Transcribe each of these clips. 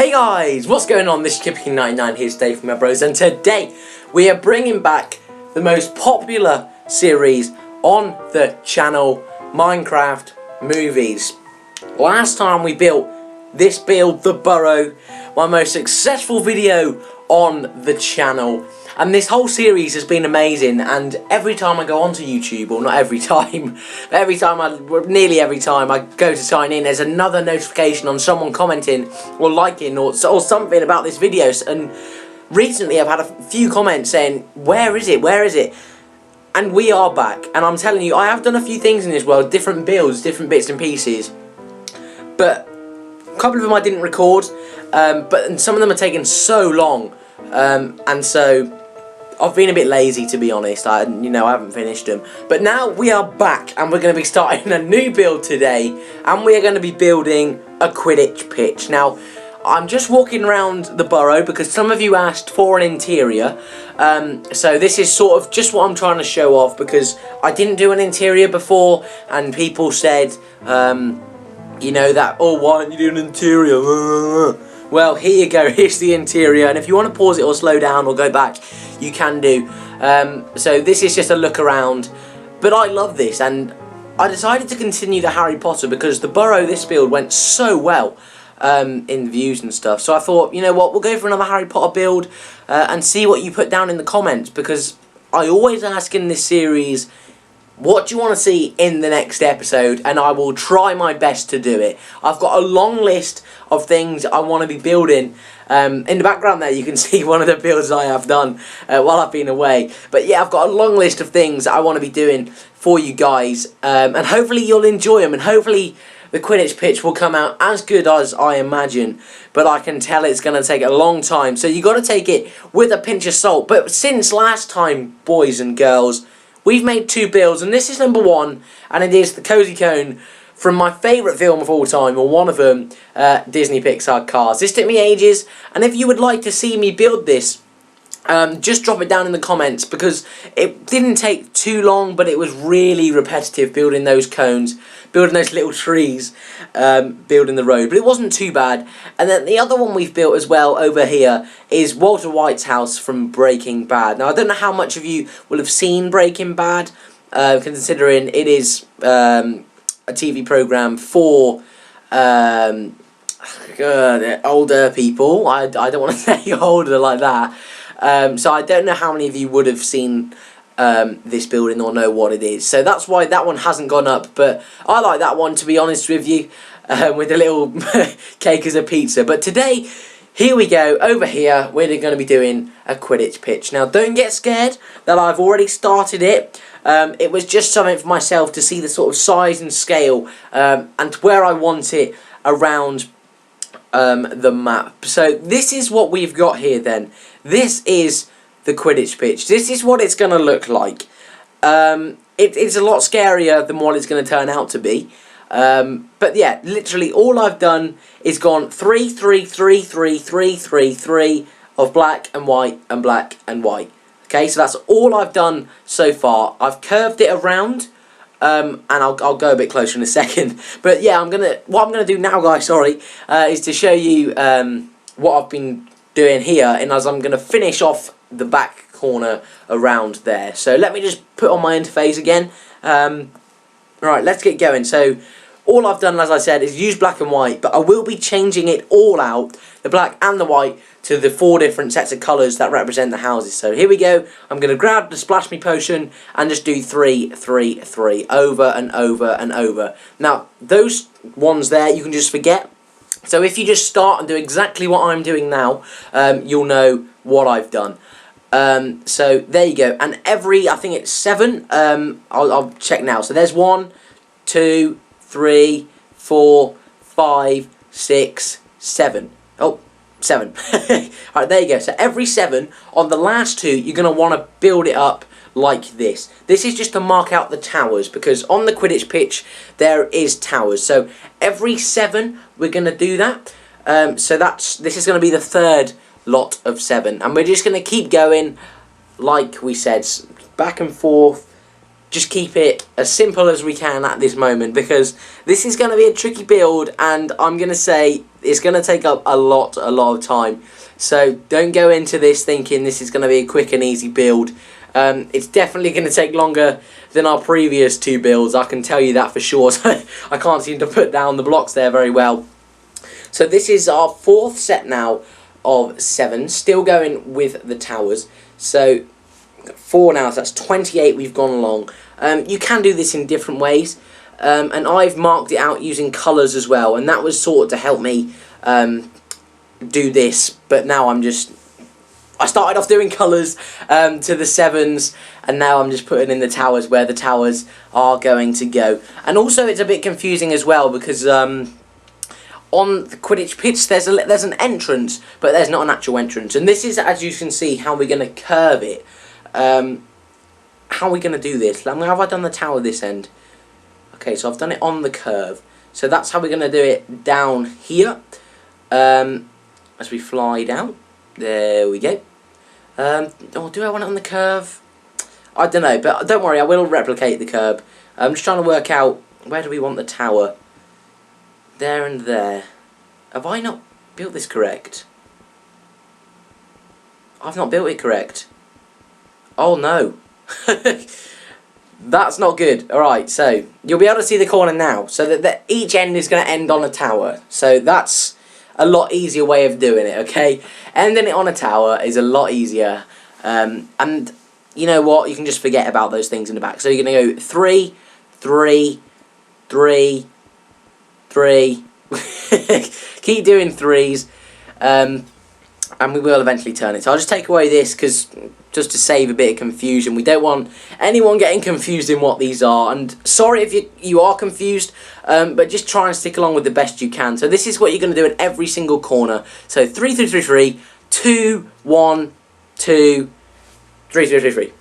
Hey guys, what's going on? This is Quidditch99 here today from my bros, and today we are bringing back the most popular series on the channel, Minecraft Movies. Last time we built this build, the burrow, my most successful video on the channel. And this whole series has been amazing, and every time I go onto YouTube, or not every time, but nearly every time I go to sign in, there's another notification on someone commenting or liking or something about this video. And recently I've had a few comments saying, where is it, where is it? And we are back, and I'm telling you, I have done a few things in this world, different builds, different bits and pieces, but a couple of them I didn't record, but some of them are taking so long, and so I've been a bit lazy, to be honest. I haven't finished them. But now we are back, and we're going to be starting a new build today, and we are going to be building a Quidditch pitch. Now, I'm just walking around the burrow because some of you asked for an interior. So this is sort of just what I'm trying to show off, because I didn't do an interior before, and people said, that, oh, why don't you do an interior? Well, here you go, here's the interior, and if you want to pause it or slow down or go back, you can do. So this is just a look around, but I love this, and I decided to continue the Harry Potter because the burrow, this build, went so well in views and stuff. So I thought, you know what, we'll go for another Harry Potter build and see what you put down in the comments, because I always ask in this series, what do you want to see in the next episode, and I will try my best to do it. I've got a long list of things I want to be building. In the background there you can see one of the builds I have done while I've been away. But yeah, I've got a long list of things I want to be doing for you guys, and hopefully you'll enjoy them, and hopefully the Quidditch pitch will come out as good as I imagine. But I can tell it's going to take a long time, so you got to take it with a pinch of salt. But since last time, boys and girls, we've made two builds, and this is number one, and it is the Cozy Cone from my favourite film of all time, or one of them, Disney Pixar Cars. This took me ages, and if you would like to see me build this, just drop it down in the comments, because it didn't take too long, but it was really repetitive building those cones, building those little trees, building the road, but it wasn't too bad. And then the other one we've built as well over here is Walter White's house from Breaking Bad. Now, I don't know how much of you will have seen Breaking Bad, considering it is a TV program for older people. I don't want to say older like that. So I don't know how many of you would have seen this building or know what it is. So that's why that one hasn't gone up. But I like that one, to be honest with you, with a little cake as a pizza. But today, here we go. Over here, we're going to be doing a Quidditch pitch. Now, don't get scared that I've already started it. It was just something for myself to see the sort of size and scale and where I want it around the map. So this is what we've got here then. This is the Quidditch pitch. This is what it's going to look like. It's a lot scarier than what it's going to turn out to be. But yeah, literally all I've done is gone 3, 3, 3, 3, 3, 3, 3 of black and white and black and white. Okay, so that's all I've done so far. I've curved it around, and I'll go a bit closer in a second. But yeah, what I'm gonna do now, guys, is to show you what I've been doing here, and as I'm gonna finish off the back corner around there. So let me just put on my interface again. Right, let's get going. So all I've done, as I said, is use black and white, but I will be changing it all out, the black and the white, to the 4 different sets of colours that represent the houses. So here we go. I'm going to grab the Splash Me Potion and just do 3, 3, 3, over and over and over. Now, those ones there, you can just forget. So if you just start and do exactly what I'm doing now, you'll know what I've done. So there you go. And I think it's 7, I'll check now. So there's 1, 2, 3, 4, 5, 6, 7. Oh, 7. Alright, there you go. So every 7, on the last 2, you're going to want to build it up like this. This is just to mark out the towers, because on the Quidditch pitch, there is towers. So every 7, we're going to do that. So this is going to be the 3rd lot of 7. And we're just going to keep going, like we said, back and forth, just keep it as simple as we can at this moment, because this is going to be a tricky build, and I'm going to say it's going to take up a lot of time. So don't go into this thinking this is going to be a quick and easy build. It's definitely going to take longer than our previous 2 builds, I can tell you that for sure. So I can't seem to put down the blocks there very well. So this is our 4th set now of 7, still going with the towers. So 4 now, so that's 28 we've gone along. You can do this in different ways, and I've marked it out using colours as well, and that was sort of to help me do this. But now I started off doing colours to the 7s, and now I'm just putting in the towers where the towers are going to go. And also it's a bit confusing as well, because on the Quidditch Pitch there's an entrance, but there's not an actual entrance. And this is, as you can see, how we're going to curve it. How are we going to do this? Have I done the tower this end? Okay, so I've done it on the curve. So that's how we're going to do it down here. As we fly down. There we go. Oh, do I want it on the curve? I don't know, but don't worry, I will replicate the curve. I'm just trying to work out, where do we want the tower? There and there. Have I not built this correct? I've not built it correct. Oh no. That's not good. Alright, so you'll be able to see the corner now. So that each end is going to end on a tower. So that's a lot easier way of doing it, okay? Ending it on a tower is a lot easier. And you know what? You can just forget about those things in the back. So you're going to go 3, 3, 3, 3. Keep doing 3s. And we will eventually turn it. So I'll just take away this, because just to save a bit of confusion. We don't want anyone getting confused in what these are. And sorry if you are confused, but just try and stick along with the best you can. So this is what you're going to do in every single corner. So 3, 3, 3, 3, 2, 1, 2, 3, 3, 3, 3.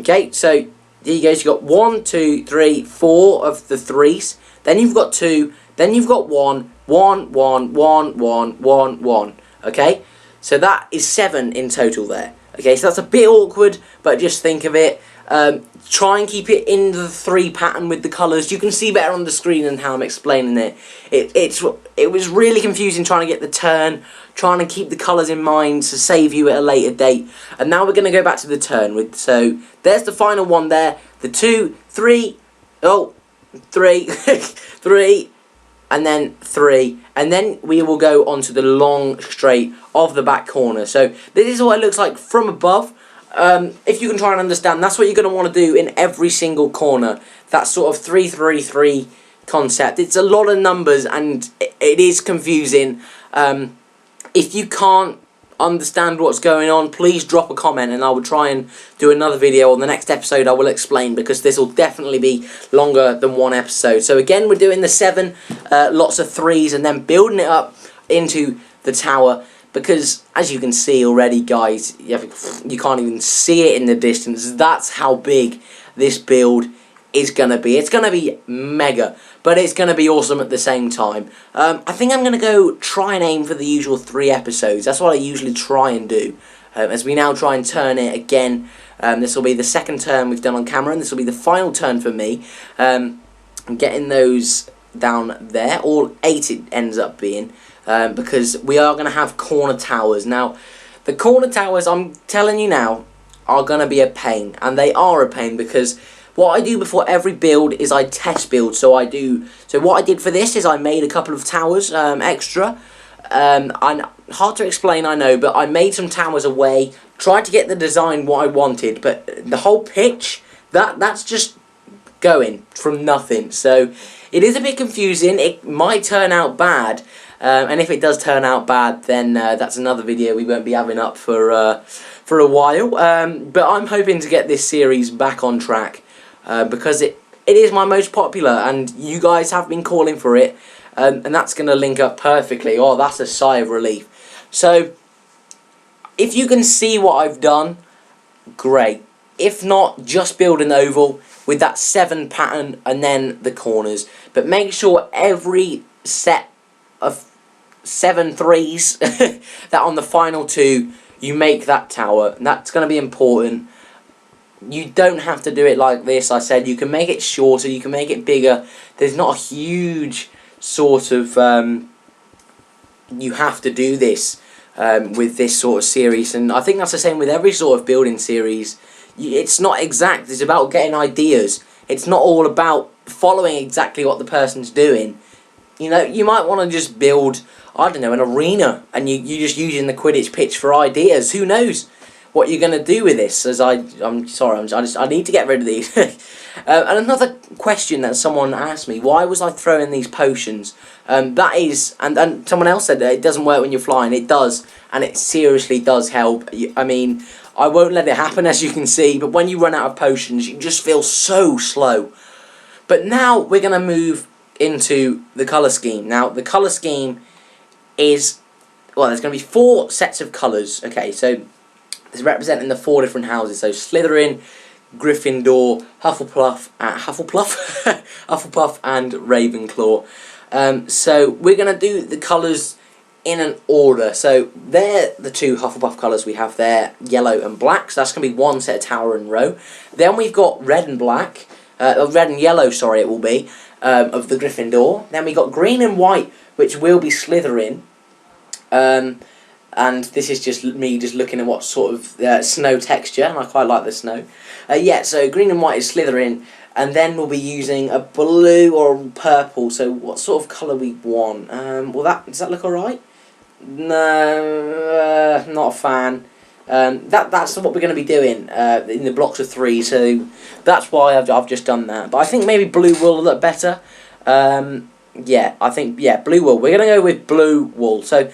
Okay, so there you go. So you've got 1, 2, 3, 4 of the 3s. Then you've got 2. Then you've got 1, 1, 1, 1, 1, 1, 1. Okay, so that is 7 in total there. Okay, so that's a bit awkward, but just think of it. Try and keep it in the 3 pattern with the colours. You can see better on the screen than how I'm explaining it. It was really confusing trying to get the turn, trying to keep the colours in mind to save you at a later date. And now we're going to go back to the turn. So there's the final one there. The 2, 3, oh, 3, 3, and then 3, and then we will go onto the long straight of the back corner. So this is what it looks like from above. If you can try and understand, that's what you're going to want to do in every single corner. That sort of 3, 3, 3 concept. It's a lot of numbers, and it is confusing. If you can't understand what's going on, please drop a comment, and I will try and do another video. On the next episode I will explain, because this will definitely be longer than 1 episode. So again, we're doing the 7, lots of 3s, and then building it up into the tower, because as you can see already, guys, you can't even see it in the distance. That's how big this build is going to be. It's going to be mega, but it's going to be awesome at the same time. I think I'm going to go try and aim for the usual 3 episodes. That's what I usually try and do. As we now try and turn it again. This will be the 2nd turn we've done on camera, and this will be the final turn for me. I'm getting those down there. All 8 it ends up being. Because we are going to have corner towers. Now, the corner towers, I'm telling you now, are going to be a pain. And they are a pain, because what I do before every build is I test build. So what I did for this is I made a couple of towers extra. And hard to explain, I know, but I made some towers away, tried to get the design what I wanted, but the whole pitch, that's just going from nothing. So it is a bit confusing. It might turn out bad. And if it does turn out bad, then that's another video we won't be having up for a while. But I'm hoping to get this series back on track, because it is my most popular, and you guys have been calling for it, and that's going to link up perfectly. Oh, that's a sigh of relief. So if you can see what I've done, great. If not, just build an oval with that 7 pattern and then the corners. But make sure every set of 7 3s that on the final 2 you make that tower, and that's going to be important. you don't have to do it like this. I said you can make it shorter, you can make it bigger. There's not a huge sort of you have to do this with this sort of series, and I think that's the same with every sort of building series. It's not exact, it's about getting ideas. It's not all about following exactly what the person's doing. You know, you might want to just build, I don't know, an arena, and you're just using the Quidditch pitch for ideas. Who knows what you're going to do with this? As I'm sorry, I need to get rid of these. And another question that someone asked me, why was I throwing these potions? That is, and someone else said that it doesn't work when you're flying. It does, and it seriously does help. I mean, I won't let it happen, as you can see, but when you run out of potions, you just feel so slow. But now we're going to move into the colour scheme. Now, the colour scheme is, well, there's going to be 4 sets of colours. Okay, so it's representing the 4 different houses. So Slytherin, Gryffindor, Hufflepuff, Hufflepuff and Ravenclaw. So we're going to do the colours in an order. So they're the 2 Hufflepuff colours we have there, yellow and black. So that's going to be 1 set of tower in a row. Then we've got red and black, red and yellow, sorry, it will be, of the Gryffindor. Then we got green and white, which will be Slytherin. And this is just me just looking at what sort of snow texture, and I quite like the snow. Yeah, so green and white is Slytherin, and then we'll be using a blue or a purple. So what sort of colour we want? Does that look alright? No, not a fan. That's what we're going to be doing in the blocks of 3. So that's why I've just done that. But I think maybe blue will look better. Yeah, I think blue wool. We're going to go with blue wool. So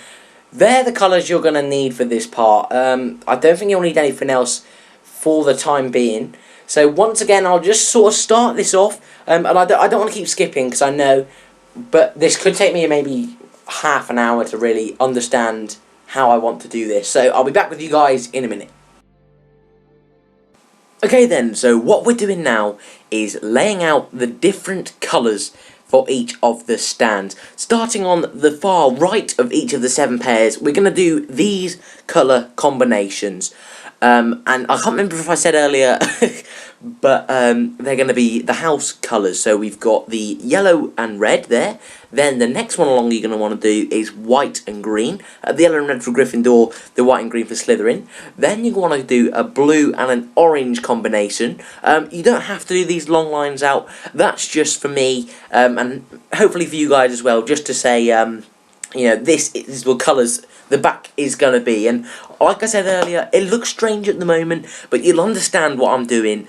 they're the colours you're going to need for this part. I don't think you'll need anything else for the time being. So once again, I'll just sort of start this off. And I don't want to keep skipping because I know, but this could take me maybe half an hour to really understand how I want to do this. So I'll be back with you guys in a minute. Okay then, so what we're doing now is laying out the different colours for each of the stands. Starting on the far right of each of the 7 pairs, we're going to do these colour combinations. And I can't remember if I said earlier, but they're going to be the house colours. So we've got the yellow and red there. Then the next one along you're going to want to do is white and green. The yellow and red for Gryffindor, the white and green for Slytherin. Then you want to do a blue and an orange combination. You don't have to do these long lines out. That's just for me, and hopefully for you guys as well, just to say, you know, this is what colours the back is going to be. And like I said earlier, it looks strange at the moment, but you'll understand what I'm doing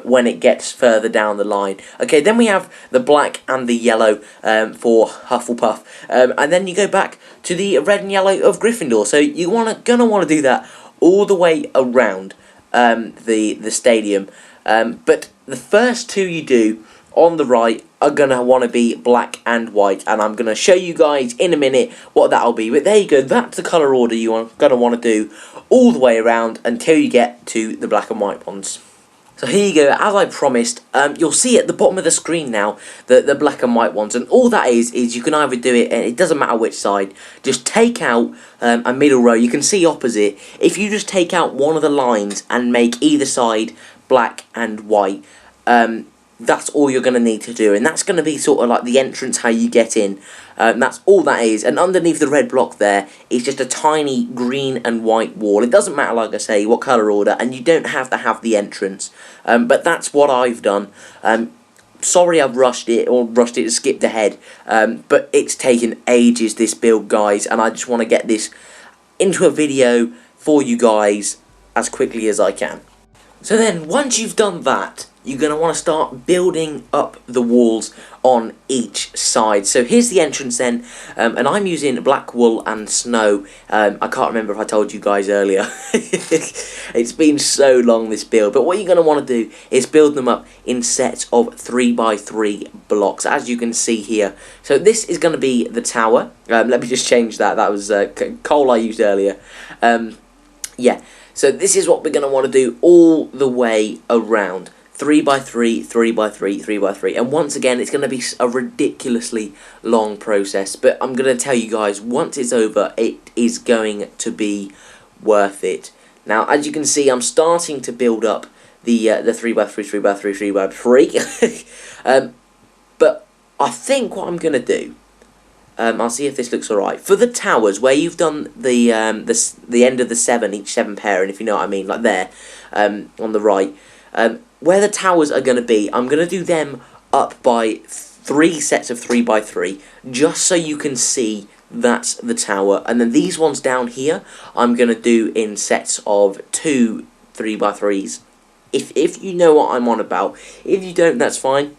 when it gets further down the line. Okay, then we have the black and the yellow for Hufflepuff, and then you go back to the red and yellow of Gryffindor. So you're gonna want to do that all the way around the stadium. But the first 2 you do on the right are going to want to be black and white, and I'm going to show you guys in a minute what that'll be. But there you go, that's the colour order you're going to want to do all the way around until you get to the black and white ones. So here you go, as I promised, you'll see at the bottom of the screen now the black and white ones, and all that is you can either do it, and it doesn't matter which side, just take out a middle row. You can see opposite, if you just take out one of the lines and make either side black and white, that's all you're going to need to do, and that's going to be sort of like the entrance, how you get in. That's all that is, and underneath the red block there is just a tiny green and white wall. It doesn't matter, like I say, what colour order, and you don't have to have the entrance, but that's what I've done. Sorry I've rushed it, skipped ahead, but it's taken ages, this build, guys, and I just want to get this into a video for you guys as quickly as I can. So then, once you've done that, you're going to want to start building up the walls on each side. So here's the entrance then, and I'm using black wool and snow. I can't remember if I told you guys earlier. It's been so long, this build, but what you're going to want to do is build them up in sets of 3x3 blocks, as you can see here. So this is going to be the tower. Let me just change that. That was coal I used earlier. Yeah, so this is what we're going to want to do all the way around. 3x3, 3x3, 3x3, and once again it's going to be a ridiculously long process, but I'm going to tell you guys, once it's over, it is going to be worth it. Now, as you can see, I'm starting to build up the 3x3, 3x3, 3x3. But I think what I'm gonna do, I'll see if this looks alright. For the towers, where you've done the end of the 7, each 7 pair, and if you know what I mean, like there, on the right, where the towers are gonna be, I'm gonna do them up by 3 sets of 3x3, just so you can see that's the tower. And then these ones down here, I'm gonna do in sets of 2 3x3s. If you know what I'm on about. If you don't, that's fine.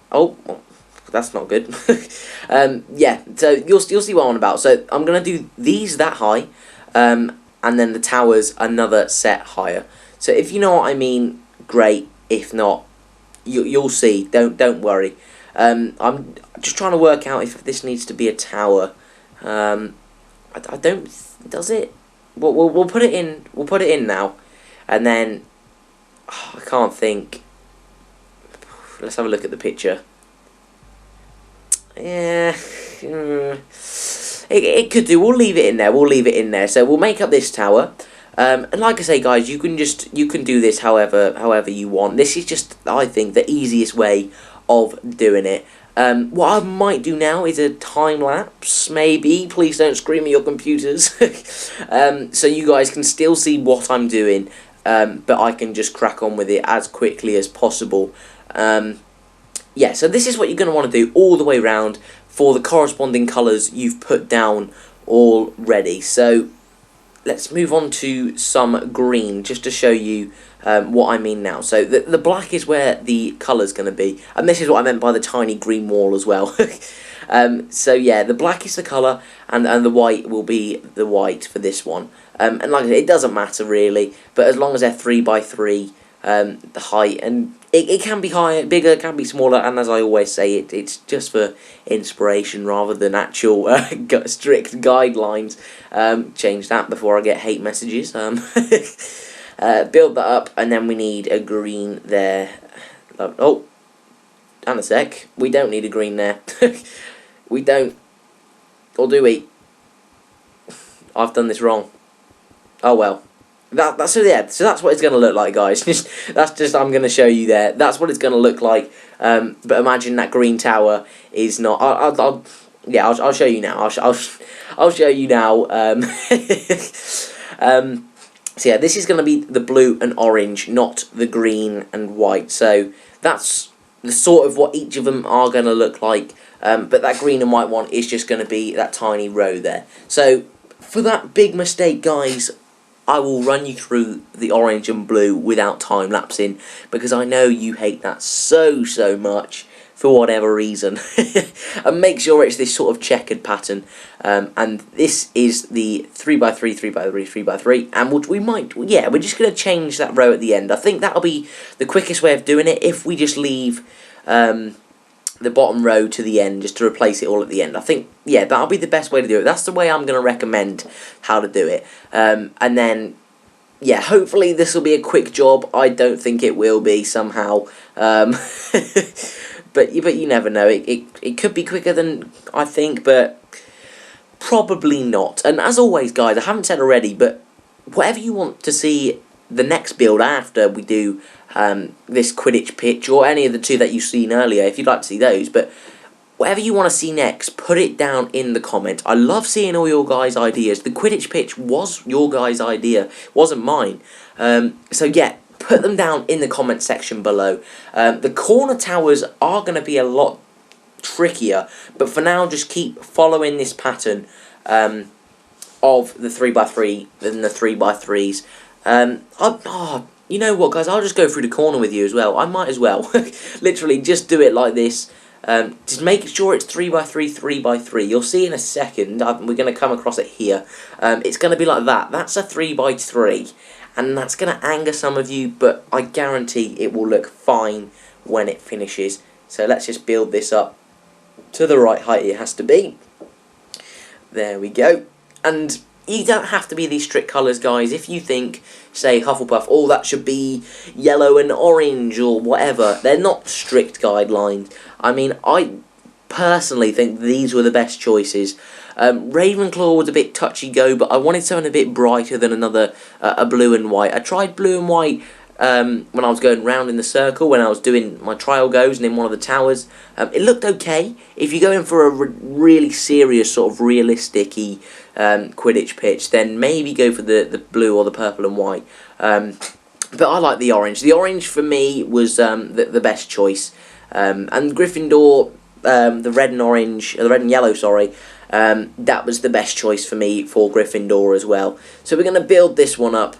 Oh, that's not good. Yeah, so you'll see what I'm on about. So I'm gonna do these that high, and then the towers another set higher. So if you know what I mean, great. If not, you'll see. Don't worry. I'm just trying to work out if this needs to be a tower. I don't. Does it? We'll put it in. We'll put it in now, and then I can't think. Let's have a look at the picture. Yeah, it could do. We'll leave it in there. We'll leave it in there. So we'll make up this tower. And like I say, guys, you can do this however you want. This is just, I think, the easiest way of doing it. What I might do now is a time lapse, maybe. Please don't scream at your computers. So you guys can still see what I'm doing, but I can just crack on with it as quickly as possible. Yeah, so this is what you're going to want to do all the way around for the corresponding colours you've put down already. So let's move on to some green, just to show you what I mean now. So the black is where the colour's going to be, and this is what I meant by the tiny green wall as well. So yeah, the black is the colour, and the white will be the white for this one. And like I said, it doesn't matter really, but as long as they're 3x3, the height, and it can be higher, bigger, it can be smaller, and as I always say, it's just for inspiration rather than actual strict guidelines. Change that before I get hate messages. Build that up, and then we need a green there. Oh, and a sec, we don't need a green there. We don't, or do we? I've done this wrong. Oh well. So that's what it's going to look like, guys. I'm going to show you there. That's what it's going to look like. But imagine that green tower is not. I'll show you now. I'll show you now. So yeah, this is going to be the blue and orange, not the green and white. So that's the sort of what each of them are going to look like. But that green and white one is just going to be that tiny row there. So for that big mistake, guys, I will run you through the orange and blue without time-lapsing, because I know you hate that so much for whatever reason. And make sure it's this sort of checkered pattern. And this is the 3x3, 3x3, 3x3, and we're just going to change that row at the end. I think that'll be the quickest way of doing it, if we just leave the bottom row to the end, just to replace it all at the end. I think, yeah, that'll be the best way to do it. That's the way I'm going to recommend how to do it. And then, yeah, hopefully this will be a quick job. I don't think it will be somehow. But you never know. It could be quicker than I think, but probably not. And as always, guys, I haven't said already, but whatever you want to see the next build after we do this Quidditch Pitch, or any of the two that you've seen earlier, if you'd like to see those, but whatever you want to see next, put it down in the comments. I love seeing all your guys' ideas. The Quidditch Pitch was your guys' idea, wasn't mine. So yeah, put them down in the comment section below. The corner towers are going to be a lot trickier, but for now, just keep following this pattern of the 3x3 and the 3x3s. You know what, guys? I'll just go through the corner with you as well. I might as well. Literally, just do it like this. Just make sure it's 3x3, 3x3. You'll see in a second. We're going to come across it here. It's going to be like that. That's a 3x3. And that's going to anger some of you, but I guarantee it will look fine when it finishes. So let's just build this up to the right height it has to be. There we go. And you don't have to be these strict colours, guys. If you think, say, Hufflepuff, oh, that should be yellow and orange or whatever, they're not strict guidelines. I mean, I personally think these were the best choices. Ravenclaw was a bit touchy-go, but I wanted something a bit brighter than a blue and white. I tried blue and white when I was going round in the circle, when I was doing my trial goes and in one of the towers. It looked okay. If you're going for a really serious, sort of realistic-y Quidditch pitch, then maybe go for the blue or the purple and white. But I like the orange. The orange for me was the best choice. And Gryffindor, the red and orange, the red and yellow, sorry, that was the best choice for me for Gryffindor as well. So we're going to build this one up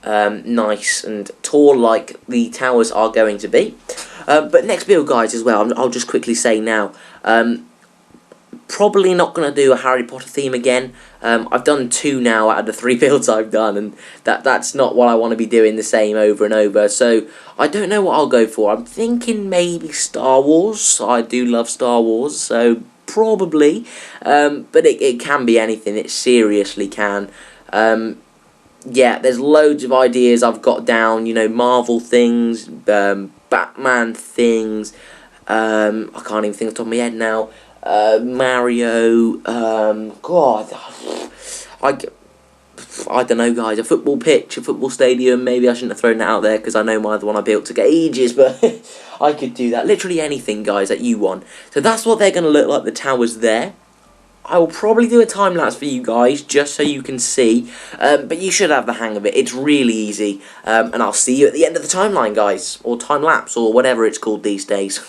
nice and tall like the towers are going to be. But next build, guys, as well, I'll just quickly say now, probably not going to do a Harry Potter theme again. I've done 2 now out of the 3 builds I've done, and that's not what I want to be doing the same over and over. So I don't know what I'll go for. I'm thinking maybe Star Wars. I do love Star Wars, so probably. But it can be anything. It seriously can. Yeah, there's loads of ideas I've got down. You know, Marvel things, Batman things. I can't even think off the top of my head now. Mario, God, I don't know, guys, a football pitch, a football stadium. Maybe I shouldn't have thrown that out there because I know the one I built took ages, but I could do that. Literally anything, guys, that you want. So that's what they're going to look like, the towers there. I will probably do a time-lapse for you guys, just so you can see, but you should have the hang of it. It's really easy, and I'll see you at the end of the timeline, guys, or time-lapse, or whatever it's called these days.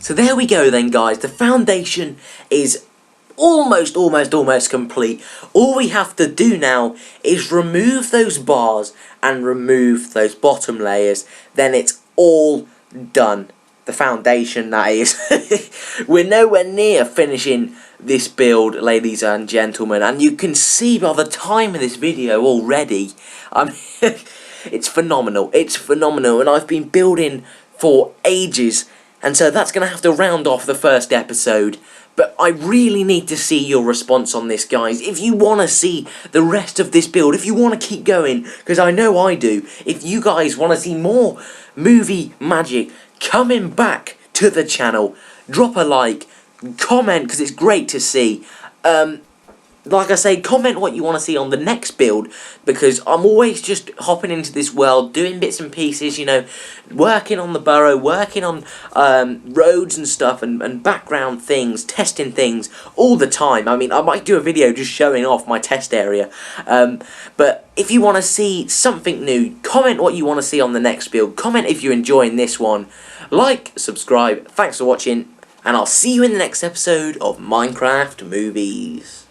So there we go then, guys. The foundation is almost complete. All we have to do now is remove those bars and remove those bottom layers. Then it's all done. The foundation, that is. We're nowhere near finishing this build, ladies and gentlemen, and you can see by the time of this video already, it's phenomenal, and I've been building for ages, and so that's going to have to round off the first episode. But I really need to see your response on this, guys. If you want to see the rest of this build, if you want to keep going, because I know I do, if you guys want to see more movie magic coming back to the channel, drop a like, comment, because it's great to see. Like I say, comment what you want to see on the next build, because I'm always just hopping into this world, doing bits and pieces, you know, working on the burrow, working on roads and stuff, and background things, testing things all the time. I mean, I might do a video just showing off my test area, but if you want to see something new, comment what you want to see on the next build, comment if you're enjoying this one, like, subscribe, thanks for watching, and I'll see you in the next episode of Minecraft Movies.